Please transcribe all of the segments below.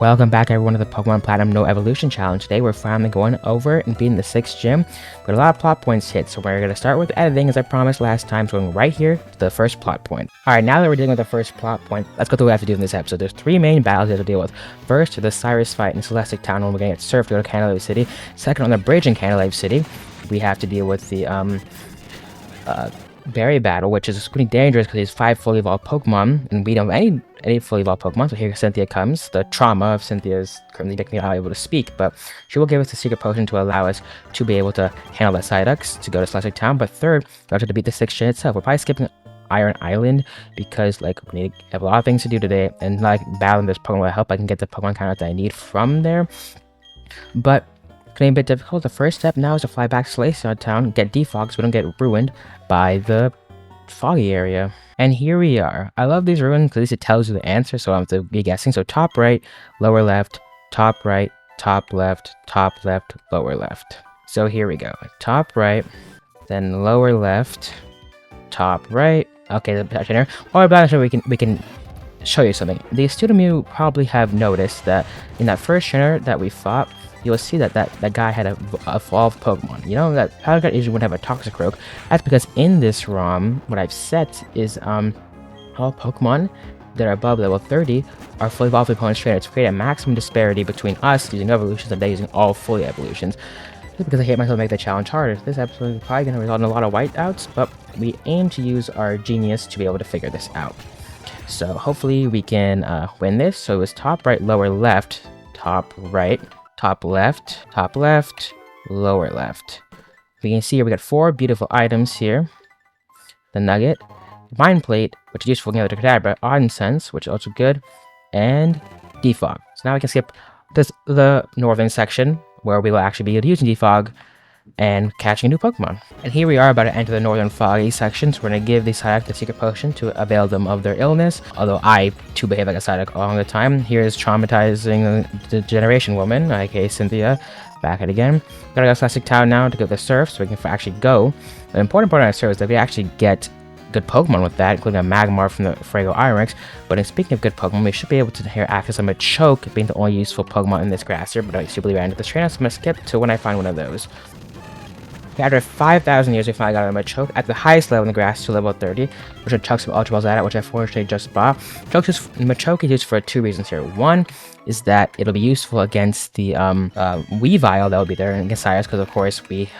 Welcome back everyone to the Pokemon Platinum No Evolution Challenge. Today we're finally going over and beating the 6th gym. Got a lot of plot points hit, so we're going to start with editing as I promised last time, so going right here to the first plot point. Alright, now that we're dealing with the first plot point, let's go through what we have to do in this episode. There's 3 main battles we have to deal with. First, the Cyrus fight in Celestic Town when we're going to get surfed to go to Canalave City. Second, on the bridge in Canalave City, we have to deal with the Berry battle, which is pretty dangerous because he's 5 fully evolved Pokemon, and we don't have any fully evolved Pokemon. So here Cynthia comes. The trauma of Cynthia's currently making me not able to speak, but she will give us a secret potion to allow us to be able to handle that Psyduck to go to Celestic Town. But third, we have to beat the 6th gen itself. We're probably skipping Iron Island because we need to have a lot of things to do today, and battling this Pokemon will help I can get the Pokemon count that I need from there. But getting a bit difficult. The first step now is to fly back to Celestia Town, get defogged so we don't get ruined by the foggy area. And here we are. I love these ruins because at least it tells you the answer, so I don't have to be guessing. So top right, lower left, top right, top left, lower left. So here we go. Top right, then lower left, top right. Okay, the trainer. While we're back, we can show you something. The Studemu probably have noticed that in that first trainer that we fought, you'll see that that guy had a evolved Pokemon. You know that Paldegat usually wouldn't have a Toxicroak. That's because in this ROM, what I've set is all Pokemon that are above level 30 are fully evolved opponents trainer to create a maximum disparity between us using evolutions and they using all fully evolutions. Just because I hate myself to make the challenge harder. This episode is probably going to result in a lot of whiteouts, but we aim to use our genius to be able to figure this out. So hopefully we can win this. So it was top right, lower left, top right, top left, lower left. We can see here we got 4 beautiful items here. The Nugget, Mind Plate, which is useful against the Kadabra, Odd Sense, which is also good, and Defog. So now we can skip the northern section where we will actually be using Defog and catching a new Pokemon. And here we are about to enter the northern foggy section, so we're going to give the Psyduck the secret potion to avail them of their illness, although I too behave like a Psyduck all the time. Here is traumatizing the Generation Woman, aka Cynthia, back at again. Gotta go to Celestic Town now to go to the Surf, so we can actually go. The important part of our Surf is that we actually get good Pokemon with that, including a Magmar from the Frago Ironx. But in speaking of good Pokemon, we should be able to here access a Machoke, being the only useful Pokemon in this grass here, but I still believe I ended this trainer, so I'm gonna skip to when I find one of those. After 5,000 years, we finally got a Machoke at the highest level in the grass to level 30, which would chuck some Ultra Balls at it, which I fortunately just bought. Machoke is used for 2 reasons here. One is that it'll be useful against the Weavile that will be there against Cyrus, because of course we,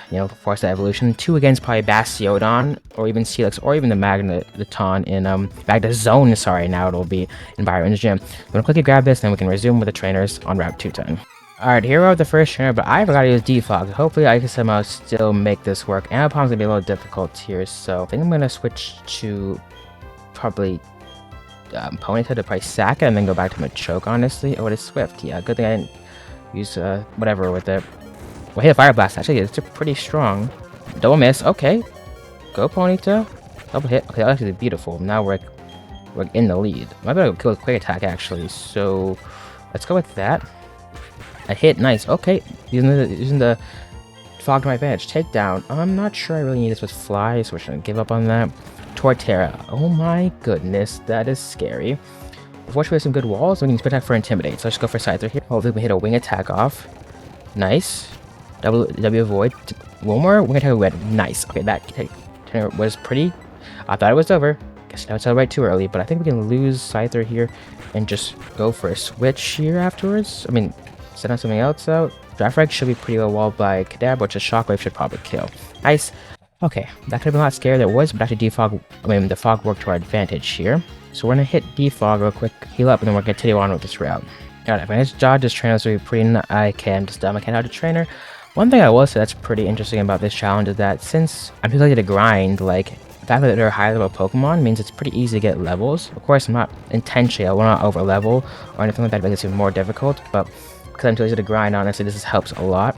force that evolution. 2 against probably Bastiodon, or even Steelix, or even the Magneton in Magnezone, sorry, now it'll be in Byron's gym. I'm gonna quickly grab this, and then we can resume with the trainers on Route 2 time. Alright, here we are with the first trainer, but I forgot to use Defog. Hopefully I can somehow still make this work. Anapon's gonna be a little difficult here, so I think I'm gonna switch to probably Ponyta to probably Saka and then go back to Machoke, honestly. Oh, it is Swift. Yeah, good thing I didn't use whatever with it. Well, hit a Fire Blast, actually. It's pretty strong. Double miss. Okay. Go Ponyta. Double hit. Okay, that's actually beautiful. Now we're in the lead. I better kill with Quick Attack, actually. So let's go with that. I hit, nice. Okay, using the fog to my advantage. Takedown. I'm not sure I really need this with Fly, so we're just gonna give up on that. Torterra. Oh my goodness, that is scary. Unfortunately, we have some good walls. We can attack for Intimidate, so let's go for Scyther here. Hopefully, we hit a Wing Attack off. Nice. W avoid. One more Wing Attack. Went nice. Okay, that was pretty. I thought it was over. Guess now it's right too early, but I think we can lose Scyther here and just go for a switch here afterwards. I mean, send out something else out. Drafrag should be pretty well walled by Kadabra, which a Shockwave should probably kill. Nice. Okay, that could have been a lot scarier than it was, but actually the fog worked to our advantage here. So we're gonna hit Defog real quick, heal up, and then we're gonna continue on with this route. Alright, if I just dodge this trainer, so I can just dumb I can't dodge a trainer. One thing I will say that's pretty interesting about this challenge is that since I'm too lazy to grind, the fact that they're high level Pokemon means it's pretty easy to get levels. Of course, I'm not intentionally, I will not over level or anything like that to make it even more difficult, but because I'm too lazy to grind, honestly, this helps a lot.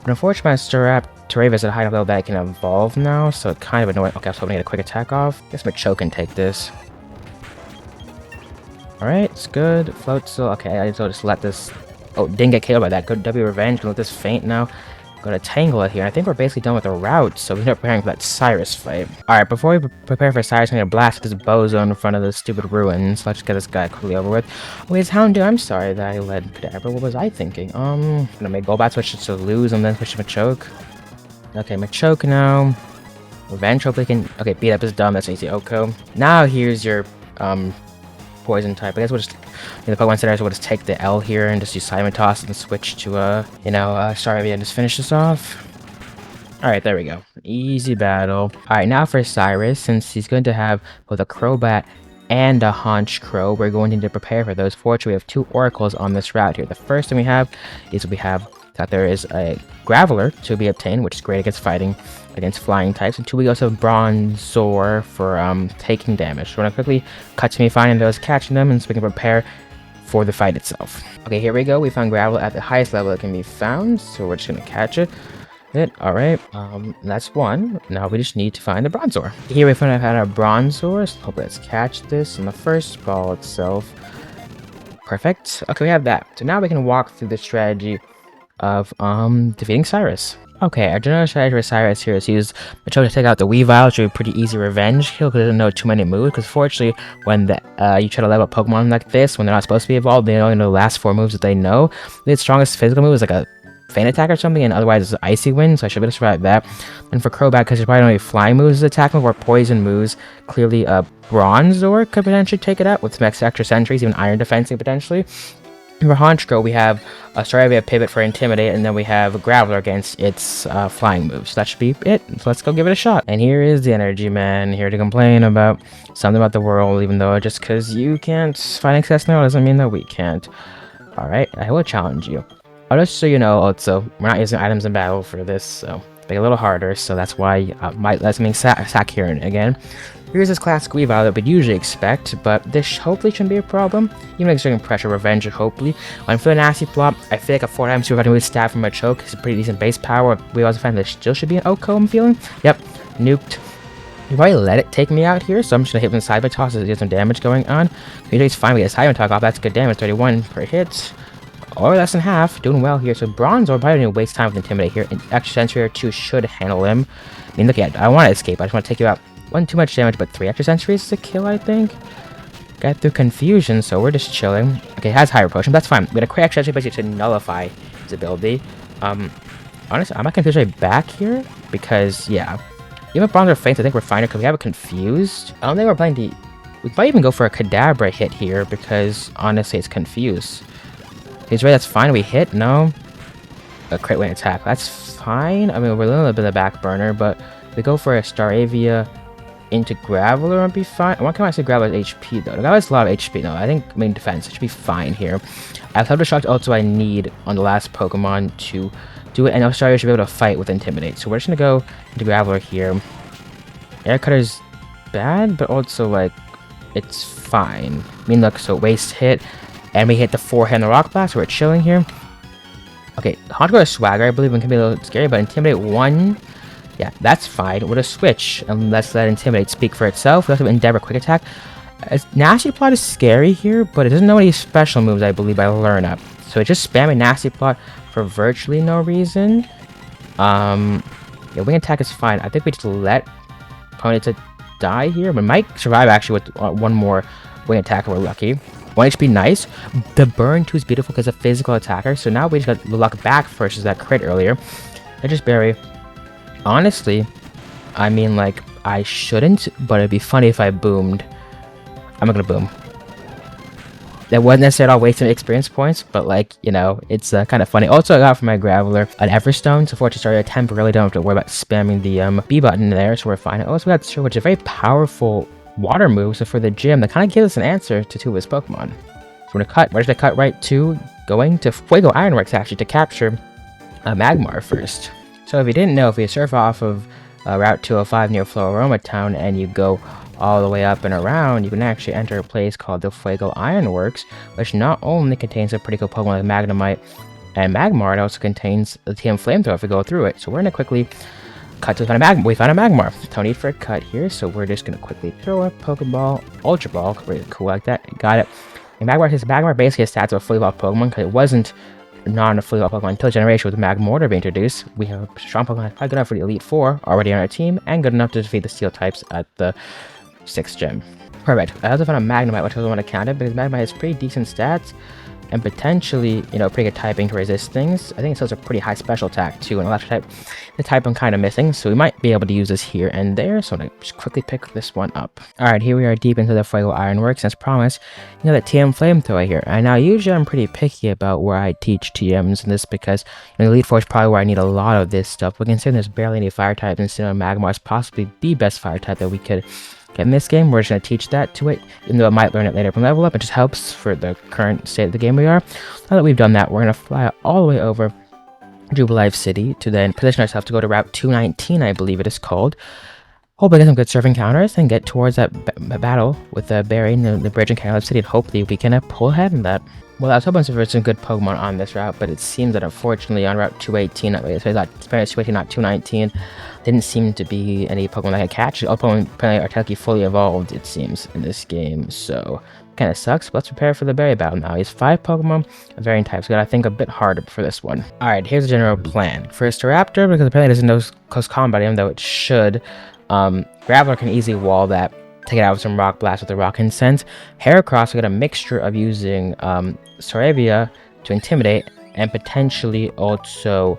But unfortunately, my Terravis is at a high enough level that I can evolve now, so it's kind of annoying. Okay, I was hoping to get a quick attack off. I guess Machoke can take this. Alright, it's good. Float still. Okay, I just let this... Oh, didn't get killed by that. Good W Revenge. Gonna let this faint now. Go to Tangela here. I think we're basically done with the route, so we start preparing for that Cyrus fight. Alright, before we prepare for Cyrus, I'm gonna blast this Bozo in front of the stupid ruins. Let's get this guy quickly over with. Wait, it's Houndoom. I'm sorry that I led Kadabra. What was I thinking? Gonna make Golbat switch to lose and then switch to Machoke. Okay, Machoke now. Revenge, hopefully can... Okay, beat up his dumb. That's easy. Oko. Now here's your, poison type. I guess we'll just... the Pokemon Center, so we'll just take the L here and just use Simon Toss and switch to, Staravia and just finish this off. Alright, there we go. Easy battle. Alright, now for Cyrus, since he's going to have both a Crobat and a Honchkrow, we're going to need to prepare for those. Fortunately, we have 2 Oracles on this route here. The first thing we have is that there is a Graveler to be obtained, which is great against fighting against flying types. And 2, we also have Bronzor for taking damage. So we're gonna quickly cut to me finding those, catching them, and so we can prepare for the fight itself. Okay, here we go. We found Graveler at the highest level it can be found, so we're just gonna catch it. Alright, that's 1. Now we just need to find the Bronzor. Here we found I've had a Bronzor, so let's catch this in the first ball itself. Perfect. Okay, we have that. So now we can walk through the strategy of defeating Cyrus. Okay, our general strategy for Cyrus here is use Machoke to take out the Weavile, which would be a pretty easy revenge kill because it doesn't know too many moves. Because fortunately, when you try to level up Pokemon like this, when they're not supposed to be evolved, they only know the last 4 moves that they know. Its strongest physical move is like a Feint Attack or something, and otherwise it's Icy Wind, so I should be able to survive that. And for Crobat, because there's probably only flying moves as attack move or poison moves, clearly Bronzor could potentially take it out with some extra sentries, even Iron Defensing potentially. And for Honchkrow, we have a Staravia Pivot for Intimidate, and then we have a Graveler against its flying moves. So that should be it. So let's go give it a shot. And here is the Energy Man, here to complain about something about the world, even though just because you can't find access now doesn't mean that we can't. Alright, I will challenge you. Just so you know, also, we're not using items in battle for this, so it's a little harder, so that's why let's make Sakurin again. Here's this classic Weavile that we'd usually expect, but this hopefully shouldn't be a problem. Even exerting pressure, revenge, hopefully. When for the nasty flop, I feel like a 4 times 2 move stab from Machoke is a pretty decent base power. We also find there still should be an Oko, I'm feeling. Yep, nuked. You probably let it take me out here, so I'm just gonna hit with the Cyber Toss to get some damage going on. Usually it's fine, we get a Cyber Toss off, that's good damage, 31 per hit. Or less than half, doing well here. So Bronzor probably didn't waste time with Intimidate here. And extra Sentry or 2 should handle him. I mean, look at, I want to escape. I just want to take you out. Wasn't too much damage, but 3 extra Sentries to kill, I think. Got through Confusion, so we're just chilling. Okay, it has Hyper Potion, that's fine. We got a quick extra Sentry basically to nullify his ability. Honestly, I'm not confused right back here because, yeah. Even if Bronzor faints, I think we're fine because we have it confused. I don't think we're playing the... We might even go for a Kadabra hit here because, honestly, it's confused. He's right, that's fine. We hit, no. A crit wing attack, that's fine. I mean, we're a little bit of the back burner, but we go for a Staravia into Graveler and be fine. Why can't I say Graveler's HP though? Graveler's a lot of HP, no. I think main defense, it should be fine here. I have the Shock also I need on the last Pokemon to do it, and Staravia should be able to fight with Intimidate. So we're just gonna go into Graveler here. Air Cutter's bad, but also like it's fine. I mean, look, so waste hit. And we hit the 4-hit the Rock Blast, so we're chilling here. Okay, Honchkrow is Swagger, I believe it can be a little scary, but Intimidate 1, yeah, that's fine. With a switch, and let's let Intimidate speak for itself. We also have Endeavor Quick Attack. Nasty Plot is scary here, but it doesn't know any special moves, I believe, by Learn Up. So it's just spamming Nasty Plot for virtually no reason. Yeah, Wing Attack is fine. I think we just let Ponyta die here. We might survive, actually, with 1 more Wing Attack if we're lucky. 1 HP, nice. The burn 2 is beautiful because of physical attacker. So now we just got the luck back versus that crit earlier. I just barely. Honestly, I mean, like, I shouldn't, but it'd be funny if I boomed. I'm not gonna boom. That wasn't necessarily all wasting experience points, but like, you know, it's kind of funny. Also, I got from my Graveler an Everstone, so fortunately started temporarily don't have to worry about spamming the B button there, so we're fine. I also got Sir, which is a very powerful water move, so for the gym, that kind of gives us an answer to 2 of his Pokemon. So we're just gonna cut right to going to Fuego Ironworks actually to capture Magmar first. So if you didn't know, if you surf off of Route 205 near Floaroma Town and you go all the way up and around, you can actually enter a place called the Fuego Ironworks, which not only contains a pretty cool Pokemon like Magnemite and Magmar, it also contains the TM Flamethrower if we go through it. So we're gonna quickly cut to Magmar. We found a Magmar. No need for a cut here, so we're just gonna quickly throw a Pokeball, Ultra Ball, really cool like that. Got it. And Magmar basically has stats of a fully evolved Pokemon because it wasn't non-fully evolved Pokemon until generation with Magmortar being introduced. We have a strong Pokemon high good enough for the Elite Four already on our team, and good enough to defeat the Steel types at the 6th gym. Perfect. I also found a Magnemite, which I don't want to count it because Magnemite has pretty decent stats and potentially, pretty good typing to resist things. I think it still has a pretty high special attack too, and electric type, the type I'm kind of missing, so we might be able to use this here and there. So I'm gonna just quickly pick this one up. All right, here we are deep into the Fuego Ironworks. As promised, the TM Flamethrower here. And now usually I'm pretty picky about where I teach TMs in this because the Elite Four is probably where I need a lot of this stuff. But considering there's barely any fire types, and Sinnoh Magmar is possibly the best fire type that we could in this game, we're just going to teach that to it, even though I might learn it later from level up. It just helps for the current state of the game we are. Now that we've done that, we're going to fly all the way over Jubilife City to then position ourselves to go to Route 219, I believe it is called. Hope I get some good surf encounters and get towards that battle with Barry and the bridge in Canalab City, and hopefully we can pull ahead in that. Well, I was hoping for some good Pokemon on this route, but it seems that unfortunately on Route 218, so I thought 218, not 219, didn't seem to be any Pokemon that I could catch. All Pokemon apparently are technically fully evolved, it seems, in this game, so kind of sucks. But let's prepare for the Berry battle now. He's 5 Pokemon of varying types, so I gotta think a bit harder for this one. Alright, here's the general plan. First, Staraptor, because apparently it doesn't know close combat, even though it should. Graveler can easily wall that. Take it out with some Rock Blast with the Rock Incense. Heracross, we got a mixture of using Staravia to intimidate and potentially also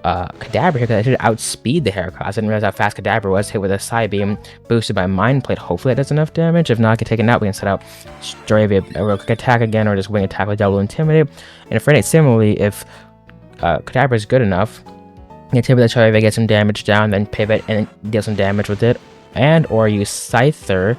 Kadabra here, because I should outspeed the Heracross. I didn't realize how fast Kadabra was. Hit with a Psybeam boosted by Mind Plate. Hopefully that does enough damage. If not, I can take it out. We can set out Staravia a real quick attack again, or just wing attack with double intimidate. And for Nate, similarly, if Kadabra is good enough, you can intimidate Staravia, get some damage down, then pivot and deal some damage with it. And or use Scyther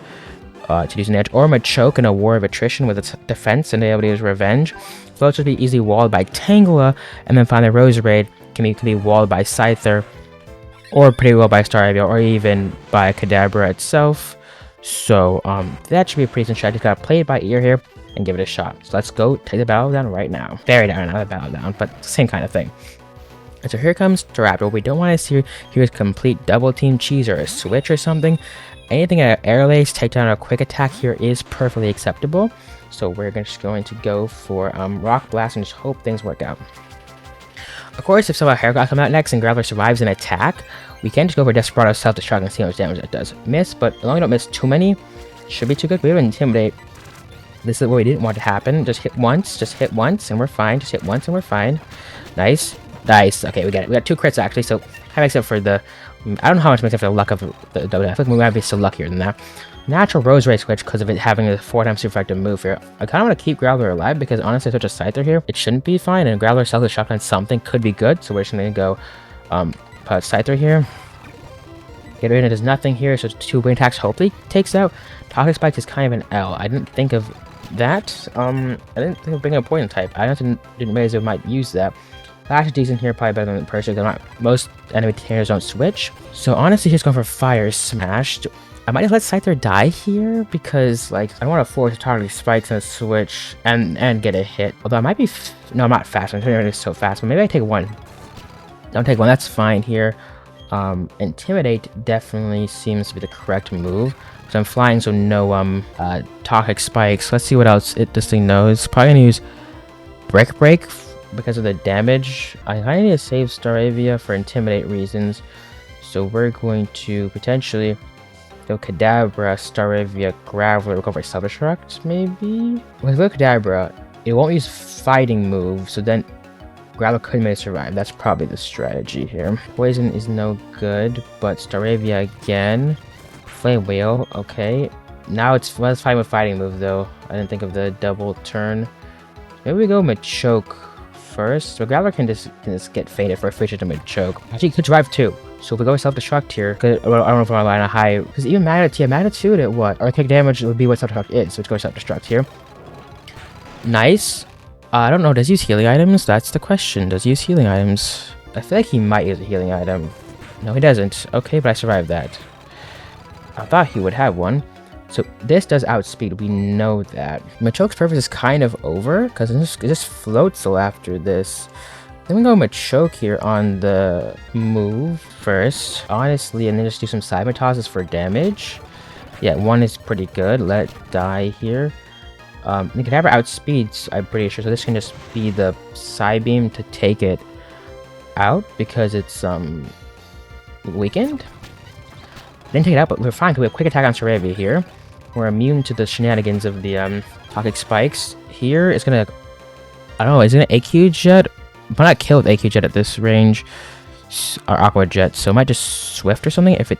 to use an edge, or Machoke in a War of Attrition with its defense and be able to use Revenge. Floats would be easily walled by Tangela, and then finally Roserade can be walled by Scyther, or pretty well by Staravia, or even by Kadabra itself. So that should be a pretty decent strategy. Gotta play it by ear here and give it a shot. So let's go take the battle down right now. Very down, not the battle down, but same kind of thing. And so here comes Staraptor. What we don't want to see here is complete double team cheese or a switch or something. Anything at Air Lace, take down a quick attack here is perfectly acceptable. So we're just going to go for Rock Blast and just hope things work out. Of course, if somehow Heracross comes out next and Graveler survives an attack, we can just go for Desperado Self-Destruct and see how much damage that does. Miss, but as long as we don't miss too many, should be too good. We have Intimidate. This is what we didn't want to happen. Just hit once, and we're fine. Just hit once and we're fine. Nice. Nice. Okay, we got it. We got 2 crits actually, so that makes up for the... I don't know how much makes up for the luck of the double. I feel like we might be still luckier than that. Natural Roserade switch because of it having a 4x super effective move here. I kind of want to keep Graveler alive because honestly, such a Scyther here, it shouldn't be fine. And Graveler Self-Destruct on something could be good, so we're just going to go put Scyther here. Get rid of it. Does nothing here, so 2 wing attacks hopefully takes out. Toxic Spikes is kind of an L. I didn't think of that. I didn't think of bringing a poison type. I didn't realize we might use that. Actually decent here, probably better than Persia, because most enemy trainers don't switch. So honestly, he's going for Fire Smash. I might just let Scyther die here, because like I don't want to force targeting spikes and switch and get a hit. Although I might be, no, I'm not fast. I'm turning it so fast, but maybe I take 1. Don't take 1. That's fine here. Intimidate definitely seems to be the correct move. So I'm flying, so no toxic spikes. Let's see what else this thing knows. Probably gonna use Brick Break because of the damage. I kind of need to save Staravia for Intimidate reasons. So we're going to potentially go Kadabra, Staravia, Graveler. We'll go for Self-Destruct, maybe? With Kadabra, it won't use fighting moves, so then Graveler could maybe survive. That's probably the strategy here. Poison is no good, but Staravia again. Flame Wheel, okay. Now it's fine with fighting move though. I didn't think of the double turn. Maybe we go Machoke first. So Graveler can just get fainted for a Fisher to Machoke. Actually, he could survive too. So if we go with Self-Destruct here, I don't know if we're on a high, because even Magnitude at what? Or kick damage would be what Self-Destruct is, so let's go Self-Destruct here. Nice. I don't know, does he use healing items? That's the question. Does he use healing items? I feel like he might use a healing item. No, he doesn't. Okay, but I survived that. I thought he would have one. So this does outspeed, we know that. Machoke's purpose is kind of over, because it just floats till after this. Then we go Machoke here on the move first, honestly, and then just do some Cybertosses for damage. Yeah, 1 is pretty good. Let it die here. The Kadabra outspeeds, I'm pretty sure, so this can just be the Psybeam to take it out because it's weakened. Didn't take it out, but we're fine because we have quick attack on Staravia here. We're immune to the shenanigans of the toxic spikes. Here it's gonna, I don't know, is it an AQ Jet? Why not kill with AQ Jet at this range? Or Aqua Jet, so it might just Swift or something. If it,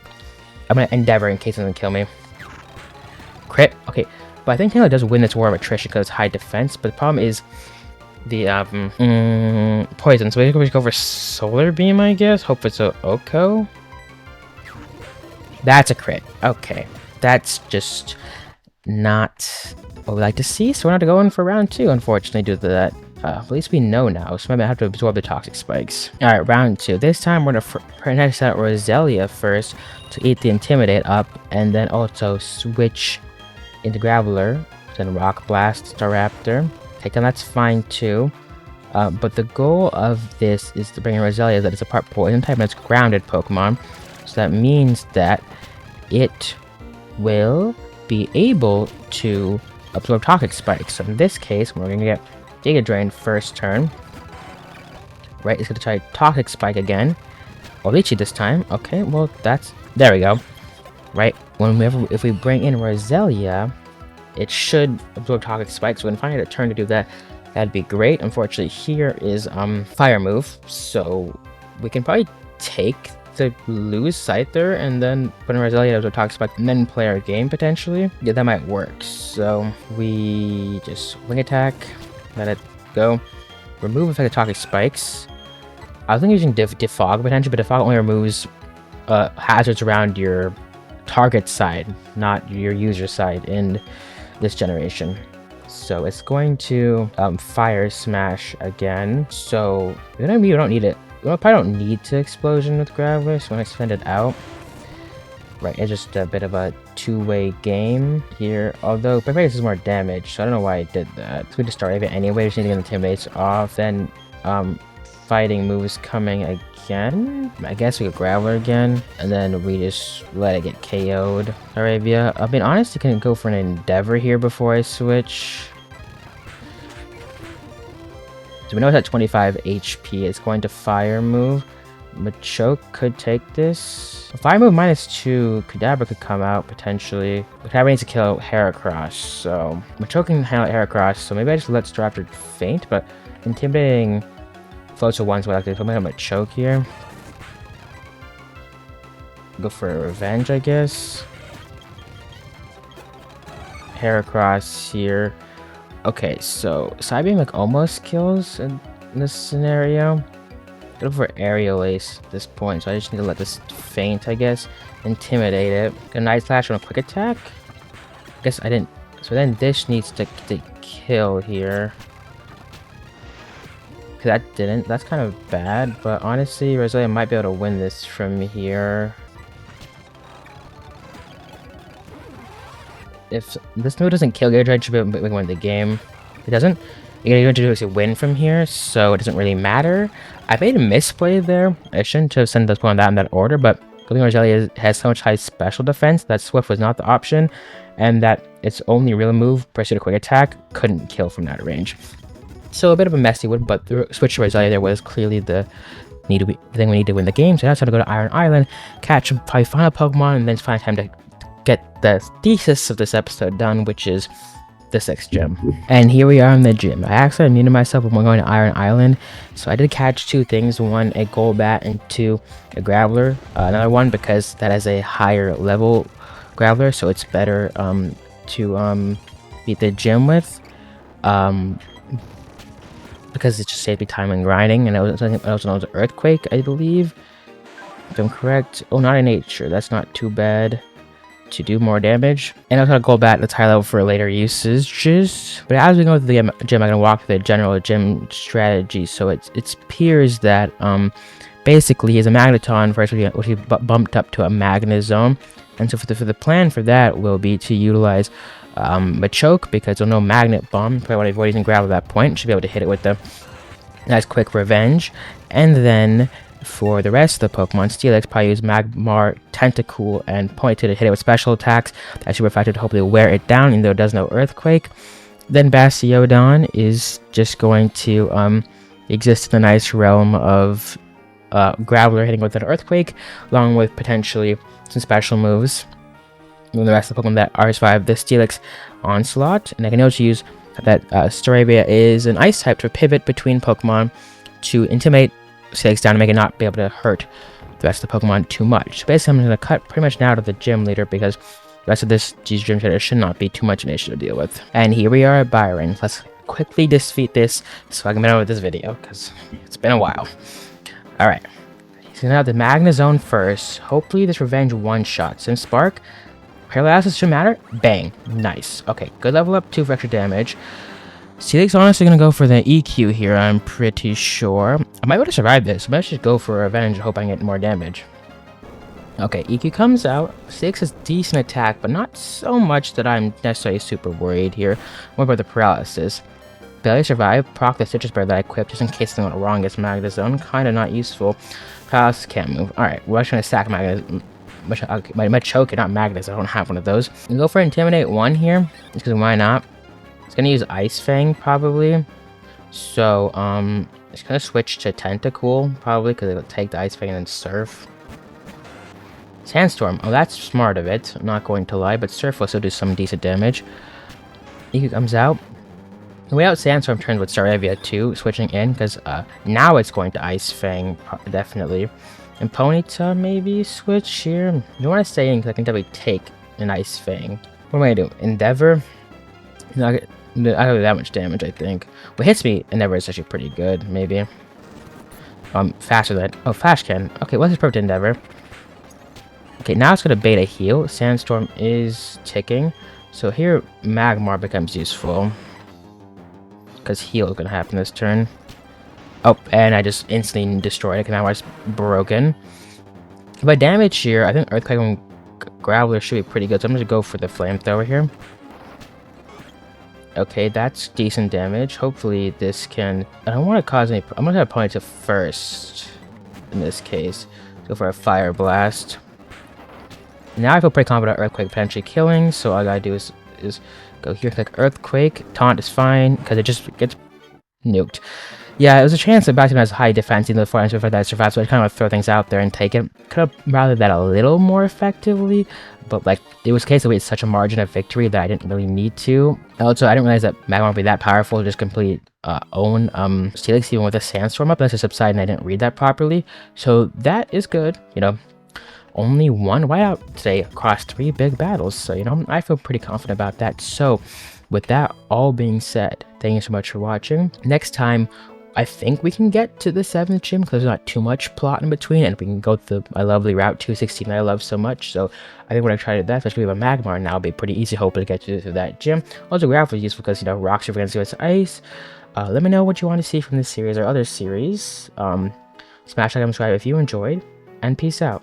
I'm gonna Endeavor in case it doesn't kill me. Crit, okay. But I think Taylor does win this war of attrition because it's high defense. But the problem is the poison. So we go for Solar Beam, I guess. Hope it's a Oko. That's a crit. Okay, that's just not what we like to see. So we're not going for round 2, unfortunately, due to that. At least we know now, so maybe I have to absorb the toxic spikes. Alright, round 2. This time we're gonna next out Roselia first to eat the Intimidate up, and then also switch into Graveler, then Rock Blast, Staraptor. Take down, that's fine too. But the goal of this is to bring in Roselia that it's a part poison type and it's grounded Pokemon. So that means that it will be able to absorb toxic spikes. So in this case, we're gonna get Giga Drain first turn. Right, it's gonna try Toxic Spike again. Or Leechy this time. Okay, well that's, there we go. Right, if we bring in Roselia, it should absorb Toxic Spikes. So when finding a turn to do that, that'd be great. Unfortunately, here is Fire move, so we can probably take the lose Scyther and then put in Roselia to absorb Toxic Spike and then play our game potentially. Yeah, that might work. So we just Wing Attack, let it go, remove effective Toxic Spikes. I was thinking using Defog potentially, but Defog only removes hazards around your target side, not your user side in this generation. So it's going to Fire Smash again. So we don't need it. We probably don't need to Explosion with Graveler, so I'm gonna extend it out. Right, it's just a bit of a two-way game here. Although Barbados is more damage, so I don't know why I did that. So we just start it anyway. Just need to get Intimidates off. Then fighting moves coming again. I guess we could Graveler again, and then we just let it get KO'd. Staravia. I mean, honestly, can go for an Endeavor here before I switch. So we know it's at 25 HP. It's going to Fire move. Machoke could take this. Fire move -2. Kadabra could come out potentially. Kadabra needs to kill Heracross, so Machoke can handle Heracross. So maybe I just let Staraptor faint, but intimidating floats to one, so I like to put my Machoke here. Go for a Revenge, I guess. Heracross here. Okay, so Psybeam like almost kills in this scenario. Go for Aerial Ace at this point, so I just need to let this faint, I guess. Intimidate it. Get a Night Slash on a quick attack. I guess I didn't. So then this needs to kill here. That didn't. That's kind of bad, but honestly, Roselia might be able to win this from here. If this move doesn't kill Giga Drain, should be able to win the game. If it doesn't, you're going to do is win from here, so it doesn't really matter. I made a misplay there. I shouldn't have sent those Pokemon in that order, but Roselia has so much high special defense that Swift was not the option, and that its only real move, Pursuit a Quick Attack, couldn't kill from that range. So a bit of a messy one, but the switch to Roselia there was clearly the thing we need to win the game. So now it's time to go to Iron Island, catch probably final Pokemon, and then it's finally time to get the thesis of this episode done, which is the 6th gym. And here we are in the gym. I actually muted myself when we're going to Iron Island, so I did catch 2 things: 1, a Golbat, and 2, a Graveler. Another one because that is a higher level Graveler, so it's better to beat the gym with. Because it just saved me time and grinding, and it was Earthquake, I believe, if I'm correct. Oh, not a Nature. That's not too bad to do more damage. And I was gonna go back to high level for later usages. But as we go to the gym, I'm gonna walk through the general gym strategy. So it appears that basically he's a Magneton first, which he bumped up to a Magnezone. And so for the plan for that will be to utilize Machoke, because there'll no Magnet Bomb. Probably want to avoid using Gravel at that point. Should be able to hit it with the nice quick Revenge. And then for the rest of the Pokemon, Steelix probably use Magmar, Tentacool, and Ponyta to hit it with special attacks. That should be effective to hopefully wear it down, even though it does no Earthquake. Then Bastiodon is just going to exist in the nice realm of Graveler hitting with an Earthquake, along with potentially some special moves. And the rest of the Pokemon that are survive the Steelix Onslaught, and I can also use that Staravia is an Ice type to pivot between Pokemon to intimidate Steelix down and make it not be able to hurt the rest of the Pokemon too much. So basically, I'm going to cut pretty much now to the gym leader because the rest of these gym trainers should not be too much an issue to deal with. And here we are at Byron. Let's quickly defeat this so I can get on with this video because it's been a while. Alright. So now the Magnezone first. Hopefully this Revenge one-shot. Sim Spark. Paralysis should matter. Bang. Nice. Okay, good level up 2 for extra damage. Steelix honestly gonna go for the EQ here, I'm pretty sure. I might be able to survive this. I might just go for Revenge and hope I can get more damage. Okay, EQ comes out. Steelix has decent attack, but not so much that I'm necessarily super worried here. What about the paralysis? Barely survive. Proc the Citrus Bear that I equipped just in case something went wrong against Magnezone. Kinda not useful. Paralysis can't move. Alright, we're actually gonna sack Magnezone. Machoke, not Magnus. I don't have one of those. I'm go for Intimidate 1 here, because why not? It's gonna use Ice Fang probably. So it's gonna switch to Tentacool probably because it'll take the Ice Fang and then Surf. Sandstorm. Oh, that's smart of it. I'm not going to lie, but Surf will still do some decent damage. EQ comes out. The way out Sandstorm turns with Staravia too, switching in because now it's going to Ice Fang definitely. And Ponyta maybe switch here. You want to stay in because I can definitely take an Ice Fang. What am I gonna do? Endeavor? No, I don't do that much damage, I think. What hits me, Endeavor is actually pretty good, maybe. Faster than... Oh, Flash Can. Okay, what's his perfect Endeavor? Okay, now it's gonna beta heal. Sandstorm is ticking. So here, Magmar becomes useful. Because heal is gonna happen this turn. Oh, and I just instantly destroyed it because now it's broken. If I damage here, I think Earthquake and Graveler should be pretty good. So I'm going to go for the Flamethrower here. Okay, that's decent damage. Hopefully this can... I don't want to cause any... I'm going to have Ponyta first in this case. Go for a Fire Blast. Now I feel pretty confident Earthquake potentially killing. So all I got to do is go here, click Earthquake. Taunt is fine because it just gets nuked. Yeah, it was a chance that Bastiodon has high defense even before I that survive, so I kind of throw things out there and take it. Could have routed that a little more effectively, but like it was a case that we had such a margin of victory that I didn't really need to. Also, I didn't realize that Magmar would be that powerful to just complete own Steelix even with a Sandstorm up. That's a subside and I didn't read that properly. So that is good, you know. Only one whiteout today across 3 big battles, so you know, I feel pretty confident about that. So with that all being said, thank you so much for watching. Next time, I think we can get to the 7th gym because there's not too much plot in between, and we can go through my lovely Route 216 that I love so much. So I think when I tried that, especially with a Magmar now, it'll be pretty easy hopefully to get through that gym. Also, Graveler is useful because, you know, Rocks are going to its ice. Let me know what you want to see from this series or other series. Smash like and subscribe if you enjoyed, and peace out.